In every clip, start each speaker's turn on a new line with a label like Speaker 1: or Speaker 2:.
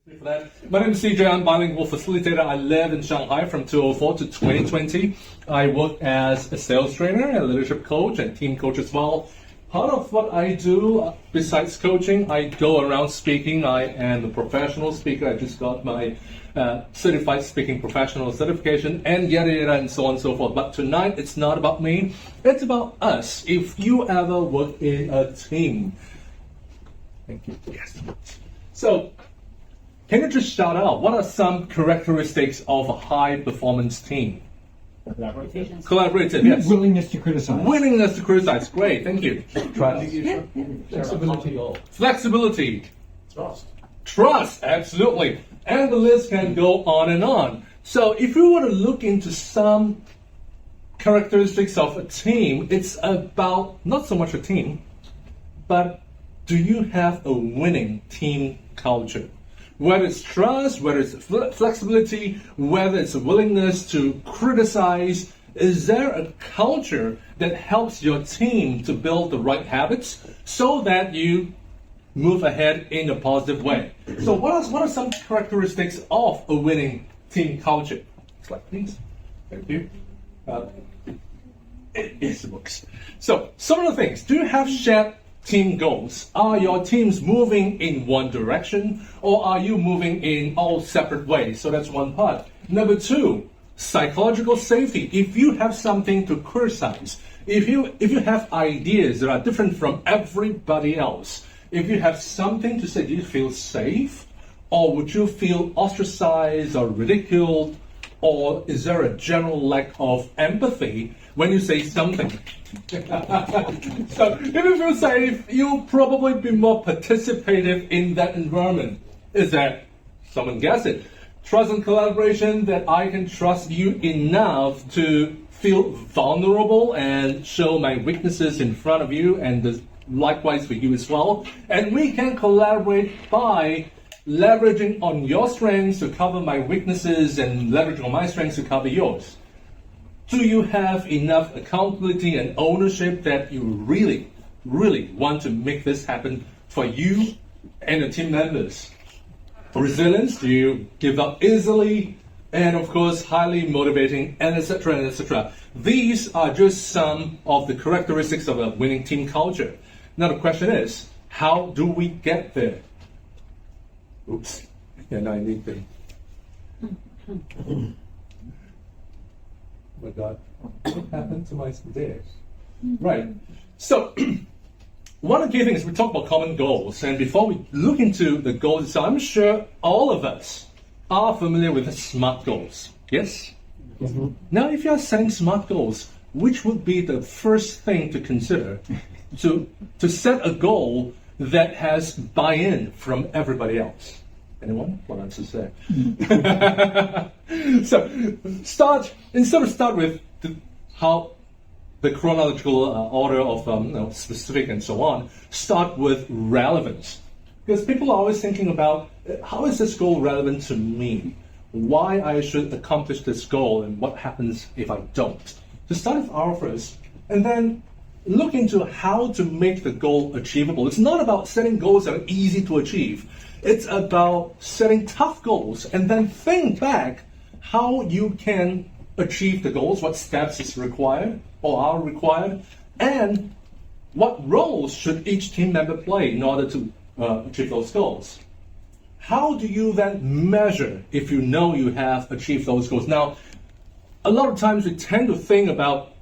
Speaker 1: For that. My name is CJ. I'm bilingual facilitator. I live in Shanghai from 2004 to 2020. I work as a sales trainer, a leadership coach, and team coach as well. Part of what I do, besides coaching, I go around speaking. I am a professional speaker. I just got my certified speaking professional certification, and yada yada, and so on and so forth. But tonight, it's not about me. It's about us. If you ever work in a team. Thank you. Yes. So, can you just shout out, what are some characteristics of a high-performance team? Collaborative, yes.
Speaker 2: Willingness to criticize.
Speaker 1: Willingness to criticize, great, thank you.
Speaker 2: Trust.
Speaker 3: Flexibility.
Speaker 1: Flexibility.
Speaker 3: Trust.
Speaker 1: Absolutely. And the list can go on and on. So if you were to look into some characteristics of a team, it's about not so much a team, but do you have a winning team culture? Whether it's trust, whether it's flexibility, whether it's a willingness to criticize, is there a culture that helps your team to build the right habits so that you move ahead in a positive way? So what are some characteristics of a winning team culture? Slide, please. Thank you. It is the books. So some of the things. Do you have shared team goals? Are your teams moving in one direction, or are you moving in all separate ways? So that's one part. Number two, psychological safety. If you have something to criticize, if you have ideas that are different from everybody else, if you have something to say, do you feel safe, or would you feel ostracized or ridiculed, or is there a general lack of empathy when you say something? So if you feel safe, you'll probably be more participative in that environment. Is that, someone guess it, trust and collaboration, that I can trust you enough to feel vulnerable and show my weaknesses in front of you, and likewise for you as well. And we can collaborate by leveraging on your strengths to cover my weaknesses and leveraging on my strengths to cover yours. Do you have enough accountability and ownership that you really, really want to make this happen for you and your team members? Resilience, do you give up easily? And of course, highly motivating, and etc. and etc. These are just some of the characteristics of a winning team culture. Now the question is, how do we get there? Oops, and I need to. Oh my God, what happened to my stairs? Right, so one of the key things, we talk about common goals, and before we look into the goals, so I'm sure all of us are familiar with the SMART goals, yes? Mm-hmm. Now, if you're setting SMART goals, which would be the first thing to consider to set a goal that has buy-in from everybody else? Anyone? What answers there? So, instead of start with how the chronological order of specific and so on, start with relevance. Because people are always thinking about, how is this goal relevant to me? Why I should accomplish this goal, and what happens if I don't? So start with our first, and then look into how to make the goal achievable. It's not about setting goals that are easy to achieve. It's about setting tough goals and then think back how you can achieve the goals, what steps is required or are required, and what roles should each team member play in order to achieve those goals. How do you then measure if you know you have achieved those goals? Now, a lot of times we tend to think about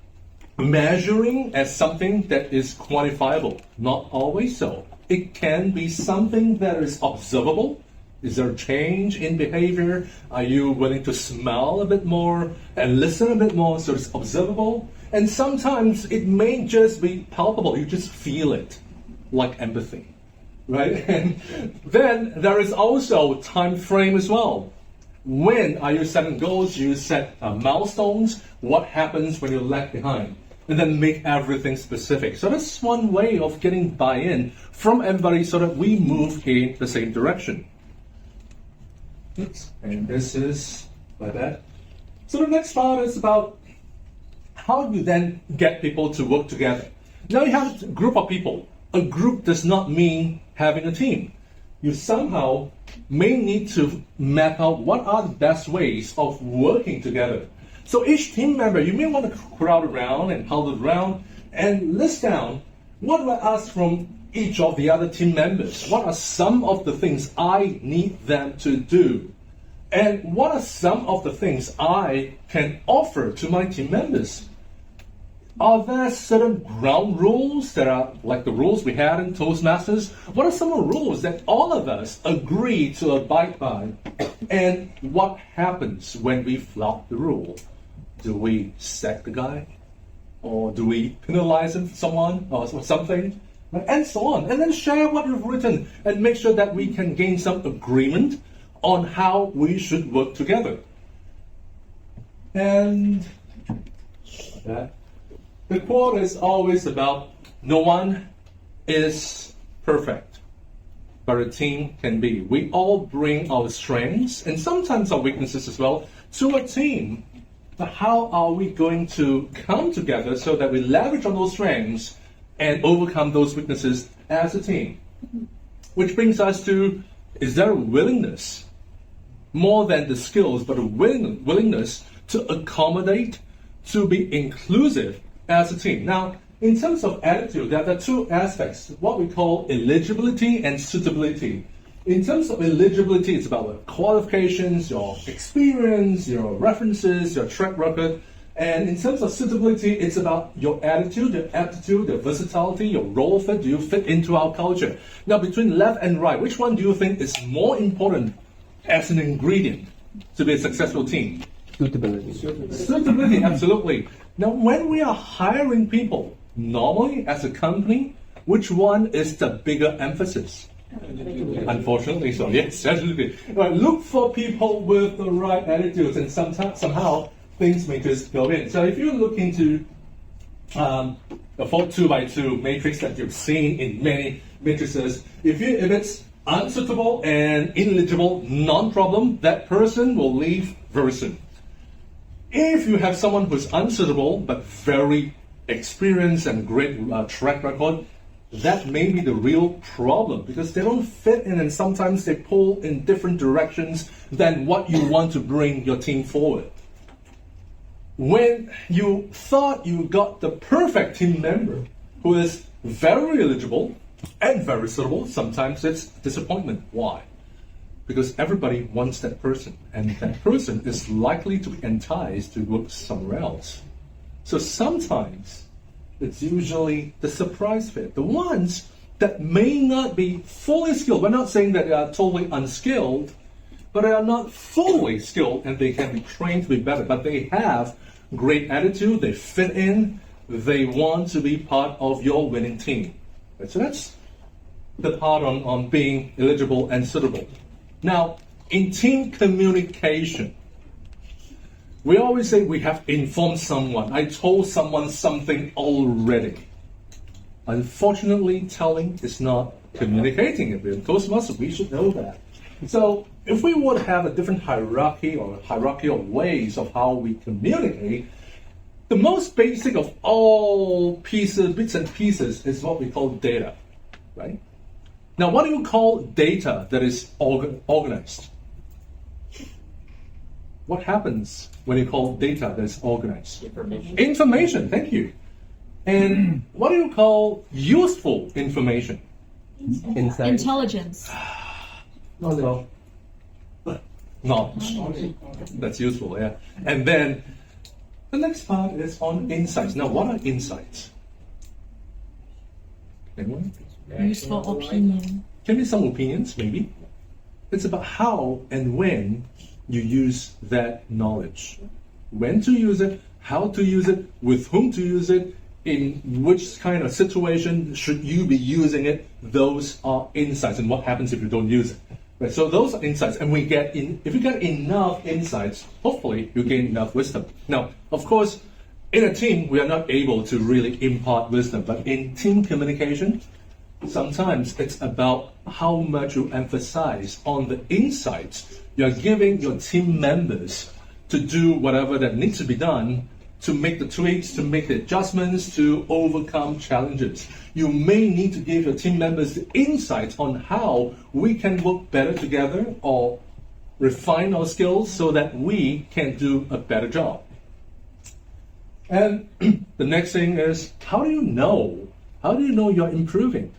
Speaker 1: measuring as something that is quantifiable. Not always so. It can be something that is observable. Is there a change in behavior? Are you willing to smile a bit more and listen a bit more? So it's observable. And sometimes it may just be palpable. You just feel it, like empathy, right? And then there is also time frame as well. When are you setting goals? You set milestones. What happens when you're left behind? And then make everything specific. So that's one way of getting buy-in from everybody so that we move in the same direction. Oops. And this is like that. So the next part is about how you then get people to work together. Now you have a group of people. A group does not mean having a team. you somehow may need to map out what are the best ways of working together. So each team member, you may want to crowd around and huddle around and list down what do I ask from each of the other team members? What are some of the things I need them to do? And what are some of the things I can offer to my team members? Are there certain ground rules that are like the rules we had in Toastmasters? What are some of the rules that all of us agree to abide by? And what happens when we flout the rule? Do we sack the guy? Or do we penalize someone or something? And so on. And then share what you've written and make sure that we can gain some agreement on how we should work together. And the quote is always about no one is perfect, but a team can be. We all bring our strengths and sometimes our weaknesses as well to a team. But how are we going to come together so that we leverage on those strengths and overcome those weaknesses as a team? Which brings us to, is there a willingness, more than the skills, but a willingness to accommodate, to be inclusive as a team? Now, in terms of attitude, there are two aspects, what we call eligibility and suitability. In terms of eligibility, it's about qualifications, your experience, your references, your track record. And in terms of suitability, it's about your attitude, your aptitude, your versatility, your role fit. Do you fit into our culture? Now, between left and right, which one do you think is more important as an ingredient to be a successful team?
Speaker 2: Suitability.
Speaker 1: Suitability, absolutely. Now, when we are hiring people, normally as a company, which one is the bigger emphasis? Unfortunately, so yes, absolutely. Right, look for people with the right attitudes, and somehow things may just go in. So if you look into a 2x2 matrix that you've seen in many matrices, if it's unsuitable and ineligible, non-problem, that person will leave very soon. If you have someone who's unsuitable but very experienced and great track record, that may be the real problem because they don't fit in and sometimes they pull in different directions than what you want to bring your team forward. When you thought you got the perfect team member who is very eligible and very suitable, sometimes it's disappointment. Why? Because everybody wants that person, and that person is likely to be enticed to work somewhere else. So sometimes it's usually the surprise fit, the ones that may not be fully skilled. We're not saying that they are totally unskilled, but they are not fully skilled and they can be trained to be better, but they have great attitude, they fit in, they want to be part of your winning team. Right, so that's the part on being eligible and suitable. Now, in team communication, we always say we have informed someone. I told someone something already. Unfortunately, telling is not communicating. If we're in Toastmasters, we should know that. So if we would have a different hierarchy or hierarchical ways of how we communicate, the most basic of all bits and pieces is what we call data, right? Now, what do you call data that is organized? What happens when you call data that is organized? Information, thank you. And what do you call useful information?
Speaker 2: Insight.
Speaker 4: Intelligence.
Speaker 1: Knowledge. That's useful, yeah. And then the next part is on insights. Now, what are insights? Anyone?
Speaker 4: Useful opinion.
Speaker 1: Give me some opinions, maybe. It's about how and when you use that knowledge. When to use it, how to use it, with whom to use it, in which kind of situation should you be using it. Those are insights, and what happens if you don't use it. Right, so those are insights, and if you get enough insights, hopefully you gain enough wisdom. Now, of course, in a team, we are not able to really impart wisdom, but in team communication, sometimes it's about how much you emphasize on the insights you're giving your team members to do whatever that needs to be done to make the tweaks, to make the adjustments, to overcome challenges. You may need to give your team members the insight on how we can work better together or refine our skills so that we can do a better job. And the next thing is, how do you know? How do you know you're improving?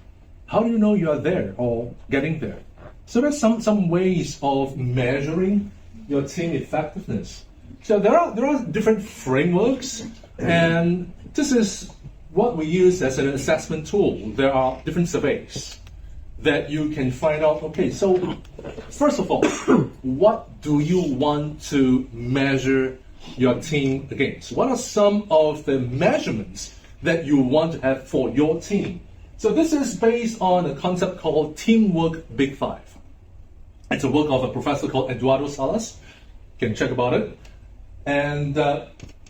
Speaker 1: How do you know you're there or getting there? So there's some ways of measuring your team effectiveness. So there are different frameworks, and this is what we use as an assessment tool. There are different surveys that you can find out, okay, so first of all, what do you want to measure your team against? What are some of the measurements that you want to have for your team? So this is based on a concept called Teamwork Big Five. It's a work of a professor called Eduardo Salas. You can check about it. And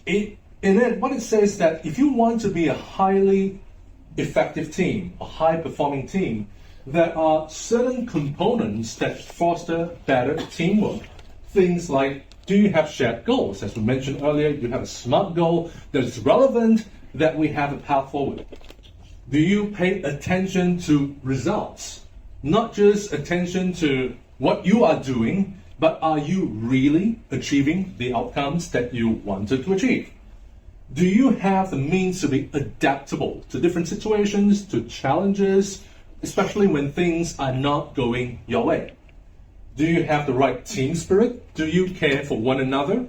Speaker 1: in it, what it says that if you want to be a highly effective team, a high-performing team, there are certain components that foster better teamwork. Things like, do you have shared goals? As we mentioned earlier, you have a SMART goal that is relevant, that we have a path forward. Do you pay attention to results? Not just attention to what you are doing, but are you really achieving the outcomes that you wanted to achieve? Do you have the means to be adaptable to different situations, to challenges, especially when things are not going your way? Do you have the right team spirit? Do you care for one another?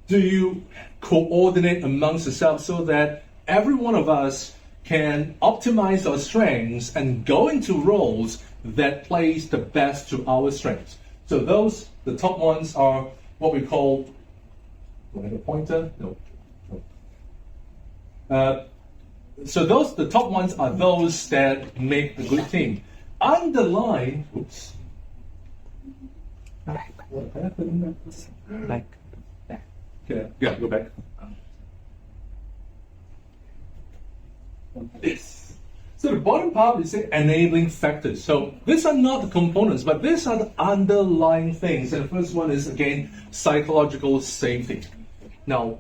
Speaker 1: Do you coordinate amongst yourselves so that every one of us can optimize our strengths and go into roles that plays the best to our strengths? So the top ones are what we call, do I have a pointer? No. So the top ones are those that make a good team. Underline, oops. What happened?
Speaker 2: Like,
Speaker 1: Okay, yeah, go back. This. So the bottom part is the enabling factors. So these are not the components, but these are the underlying things. And the first one is, again, psychological safety. Now,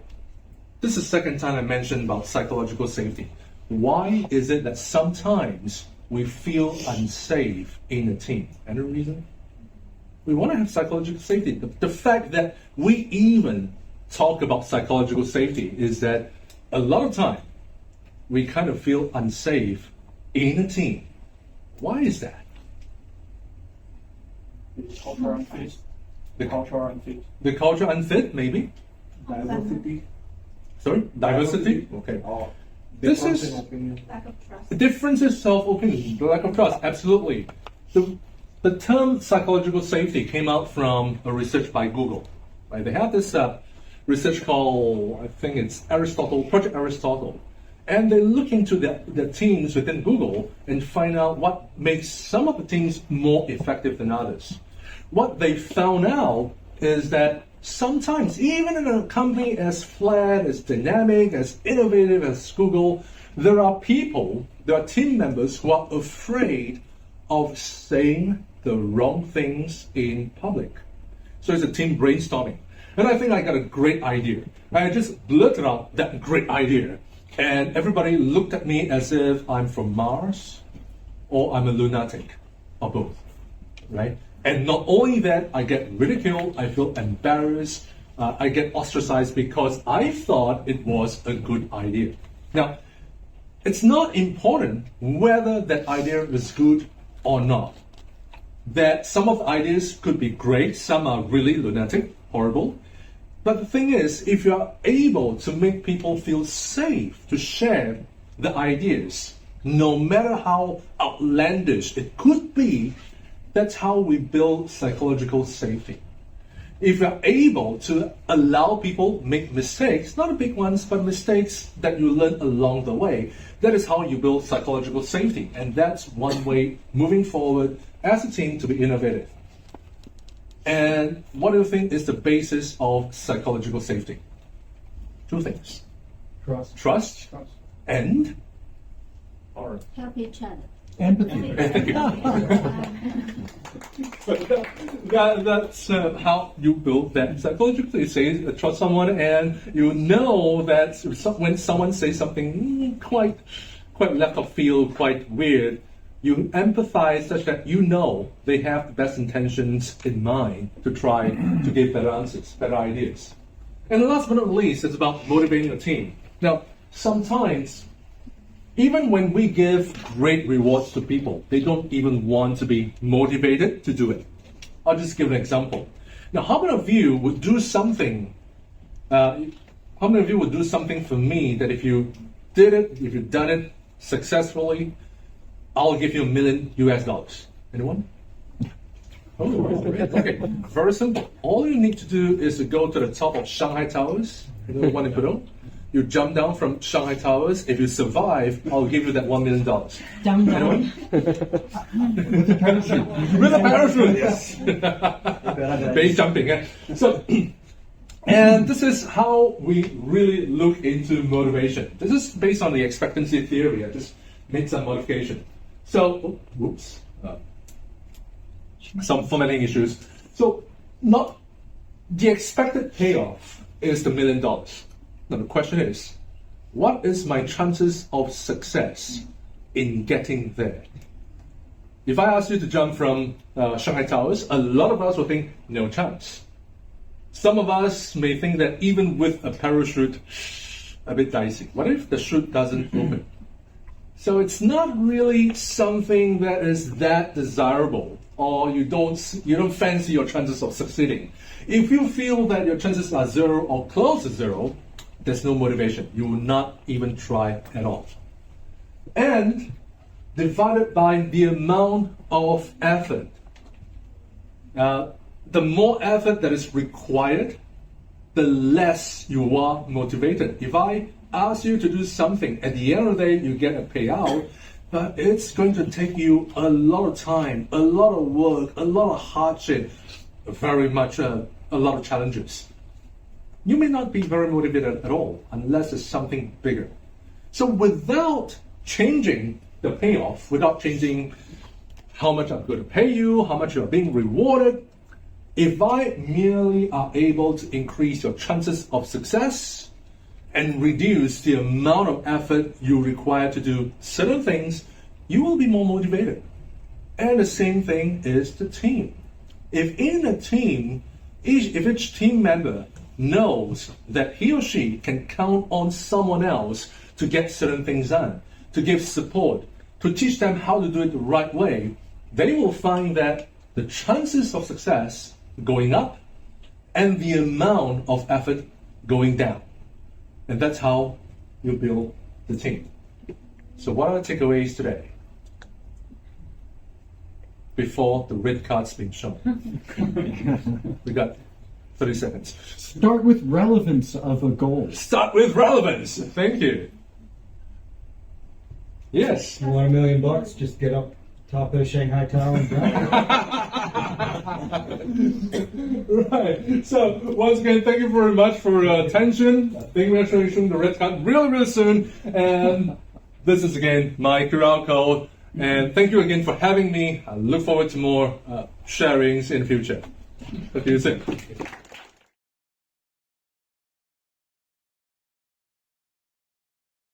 Speaker 1: this is the second time I mentioned about psychological safety. Why is it that sometimes we feel unsafe in a team? Any reason? We want to have psychological safety. The fact that we even talk about psychological safety is that a lot of time we kind of feel unsafe in a team. Why is that?
Speaker 3: The culture unfit.
Speaker 1: The
Speaker 3: culture unfit.
Speaker 1: The culture unfit, maybe?
Speaker 3: Diversity.
Speaker 1: Sorry? Diversity? Okay.
Speaker 3: Or
Speaker 1: This
Speaker 3: difference
Speaker 1: is-
Speaker 3: in opinion.
Speaker 4: Lack of trust.
Speaker 1: The differences of opinion, the lack of trust, absolutely. The term psychological safety came out from a research by Google. Right? They have this research called, I think it's Project Aristotle. And they look into the teams within Google and find out what makes some of the teams more effective than others. What they found out is that sometimes, even in a company as flat, as dynamic, as innovative as Google, there are team members who are afraid of saying the wrong things in public. So it's a team brainstorming. And I think I got a great idea. I just blurted out that great idea. And everybody looked at me as if I'm from Mars or I'm a lunatic or both, right? And not only that, I get ridiculed, I feel embarrassed, I get ostracized because I thought it was a good idea. Now, it's not important whether that idea is good or not. That some of the ideas could be great, some are really lunatic, horrible. But the thing is, if you are able to make people feel safe to share the ideas, no matter how outlandish it could be, that's how we build psychological safety. If you're able to allow people make mistakes, not the big ones, but mistakes that you learn along the way, that is how you build psychological safety. And that's one way moving forward as a team to be innovative. And what do you think is the basis of psychological safety? Two things.
Speaker 3: Trust.
Speaker 1: Trust
Speaker 3: Trust.
Speaker 1: and
Speaker 3: Or
Speaker 4: Help each other.
Speaker 5: Empathy.
Speaker 1: That's how you build that psychologically. You say trust someone, and you know that when someone says something quite left of field, quite weird, you empathize such that you know they have the best intentions in mind to try to give better answers, better ideas. And last but not least, it's about motivating a team. Now, sometimes, even when we give great rewards to people, they don't even want to be motivated to do it. I'll just give an example. Now, how many of you would do something? How many of you would do something for me that if you did it, if you've done it successfully, I'll give you $1 million US? Anyone? Oh, okay. Very simple. All you need to do is to go to the top of Shanghai Towers, the one in Pudong. You jump down from Shanghai Towers. If you survive, I'll give you that $1 million.
Speaker 4: Jump down.
Speaker 5: With a parachute.
Speaker 1: With a parachute, yes. Base jumping. So, and this is how we really look into motivation. This is based on the expectancy theory. I just made some modification. So, whoops. Some formatting issues. So, not the expected payoff is the $1 million. Now the question is, what is my chances of success in getting there? If I ask you to jump from Shanghai Towers, a lot of us will think no chance. Some of us may think that even with a parachute, a bit dicey. What if the chute doesn't open? So it's not really something that is that desirable, or you don't fancy your chances of succeeding. If you feel that your chances are 0 or close to 0, there's no motivation. You will not even try at all. And divided by the amount of effort. The more effort that is required, the less you are motivated. If I ask you to do something, at the end of the day, you get a payout, but it's going to take you a lot of time, a lot of work, a lot of hardship, very much a lot of challenges. You may not be very motivated at all unless it's something bigger. So without changing the payoff, without changing how much I'm going to pay you, how much you're being rewarded, if I merely are able to increase your chances of success and reduce the amount of effort you require to do certain things, you will be more motivated. And the same thing is the team. If in a team, if each team member knows that he or she can count on someone else to get certain things done, to give support, to teach them how to do it the right way, they will find that the chances of success going up and the amount of effort going down. And that's how you build the team. So what are the takeaways today? Before the red card's been shown. We got 30 seconds.
Speaker 5: Start with relevance of a goal.
Speaker 1: Start with relevance. Thank you. Yes.
Speaker 6: You want $1 million? Just get up top of the Shanghai Tower and drive.
Speaker 1: Right. So once again, thank you very much for your attention. I think we're showing the red card really soon. And this is again my QR code. And thank you again for having me. I look forward to more sharings in the future. Talk to you soon.